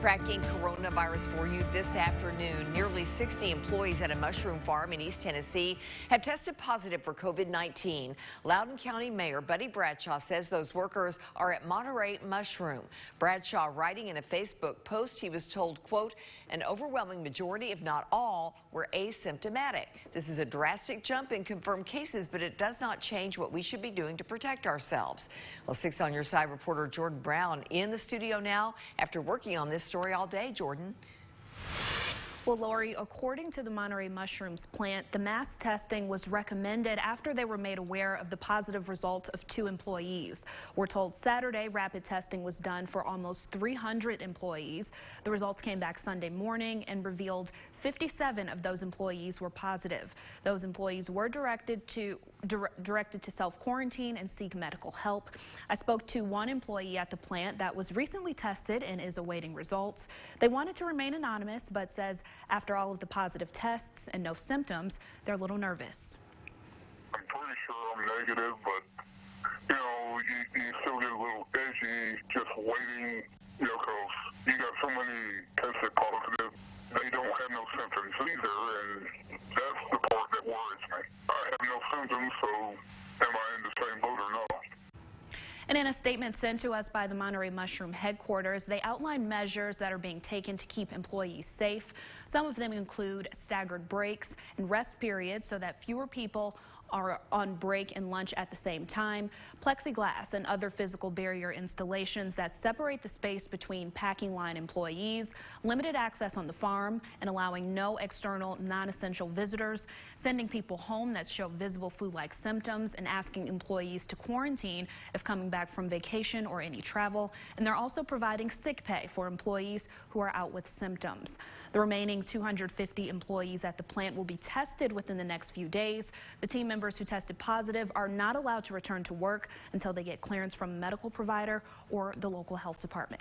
Tracking coronavirus for you this afternoon. Nearly 60 employees at a mushroom farm in East Tennessee have tested positive for COVID-19. Loudoun County Mayor Buddy Bradshaw says those workers are at Monterey Mushroom. Bradshaw writing in a Facebook post he was told, quote, an overwhelming majority, if not all, were asymptomatic. This is a drastic jump in confirmed cases, but it does not change what we should be doing to protect ourselves. Well, 6 on Your Side reporter Jordan Brown in the studio now after working on this story all day. Jordan. Well, Lori, according to the Monterey Mushrooms plant, the mass testing was recommended after they were made aware of the positive results of 2 employees. We're told Saturday rapid testing was done for almost 300 employees. The results came back Sunday morning and revealed 57 of those employees were positive. Those employees were directed to self-quarantine and seek medical help. I spoke to one employee at the plant that was recently tested and is awaiting results. They wanted to remain anonymous, but says after all of the positive tests and no symptoms, they're a little nervous. I'm pretty sure I'm negative, but, you know, you still get a little edgy just waiting, you know, because you got so many tested positive. They don't have no symptoms either, and that's the part that worries me. I have no symptoms, so am I in the same boat or not? And in a statement sent to us by the Monterey Mushroom headquarters, they outline measures that are being taken to keep employees safe. Some of them include staggered breaks and rest periods so that fewer people are on break and lunch at the same time, plexiglass and other physical barrier installations that separate the space between packing line employees, limited access on the farm, and allowing no external non-essential visitors, sending people home that show visible flu-like symptoms, and asking employees to quarantine if coming back from vacation or any travel. And they're also providing sick pay for employees who are out with symptoms. The remaining 250 employees at the plant will be tested within the next few days. The team members who tested positive are not allowed to return to work until they get clearance from a medical provider or the local health department.